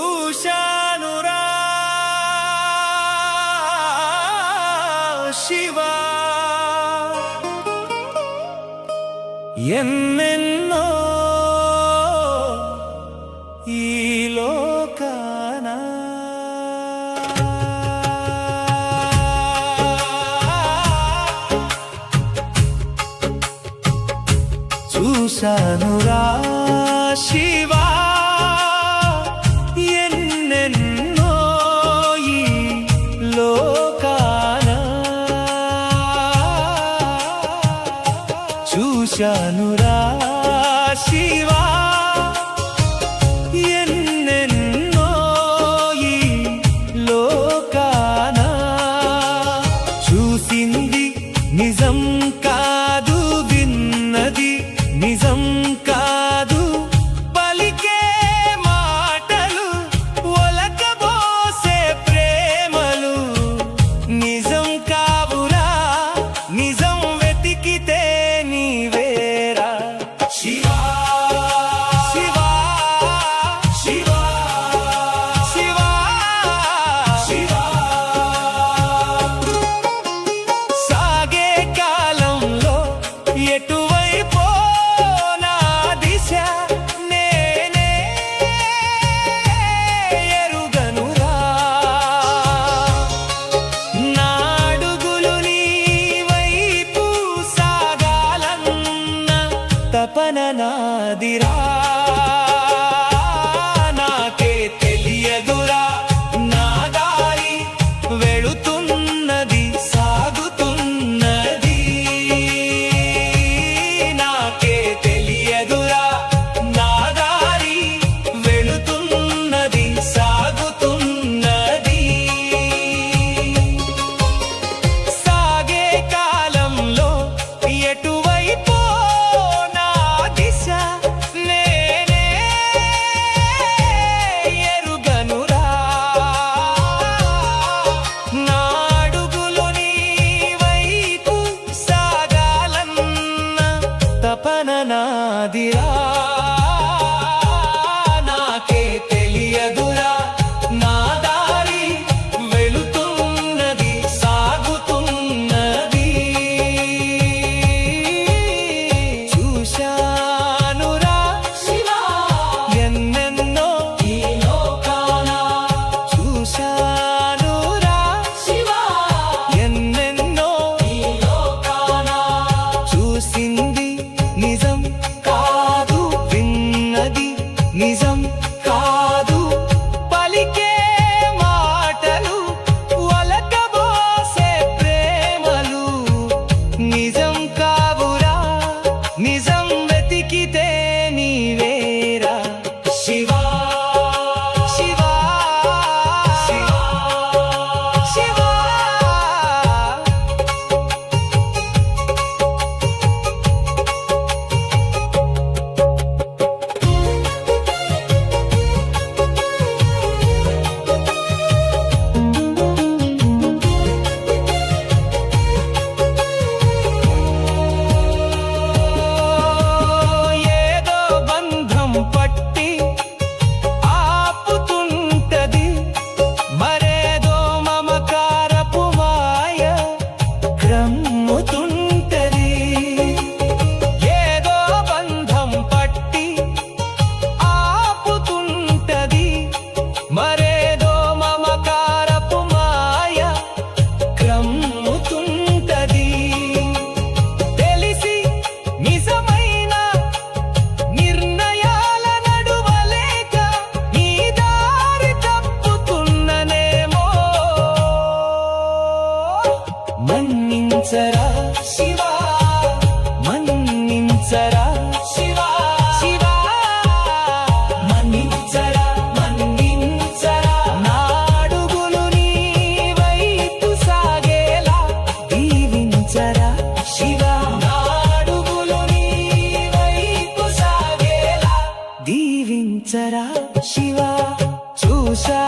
చూశానురా శివా ఎన్నెన్నో ఈ లోకాన చూశానురా శివా ఎన్నెన్నో ఈ లోకాన చూశానురా శివా ఎన్నెన్నో ఈ లోకాన చూసింది నిజం కాదు విన్నది నిజం కాదు పలికే మాటలు ఒలకబోసే ప్రేమలు నిజం కావురా నిజం వెతికితే నీవేరా శివా శివా శివా శివా శివా సాగే కాలంలో ఎటువైపో నా దిశ నేనే ఎరుగనురా నా అడుగులు నీ వైపు సాగాలన్న తపన నాదిరా నాకే తెలియదురా నా దారి వెళుతున్నది సాగుతున్నది నాకే తెలియదురా నా దారి వెళుతున్నది సాగుతున్నది సాగే కాలంలో ఎటువైపో నా దిశ నేనే ఎరుగనురా నా అడుగులు నీ వైపు సాగాలన్న తపన నాదిరా నాకే తెలియదురా నా దారి వెళుతున్నది సాగుతున్నది చూశానురా శివా ఎన్నెన్నో ఈ లోకాన చూశానురా శివా ఎన్నెన్నో ఈ లోకాన చూసింది నిజం కాదు విన్నది నిజం కాదు పలికే మాటలు ఒలకబోసే ప్రేమలు నిజం కావురా నిజం వెతికితే నీవేరా శివా శివా శివా శివా ఏదో బంధం పట్టి ఆపుతుంటది మరేదో మమకారపు మాయ క్రమ్ముతుంటది ఏదో బంధం పట్టి ఆపుతుంటది మరేదో మమకారపు మాయ క్రమ్ముతుంటది తెలిసి నిజమైన నిర్ణయాల నడువలేక నీ దారి తప్పుతున్ననేమో మన్నించరా శివా మన్నించరా శివా శివా మన్నించరా మన్నించరా నా అడుగులు నీ వైపు సాగేలా దీవించరా శివా నా అడుగులు నీ వైపు సాగేలా దీవించరా శివా చూశా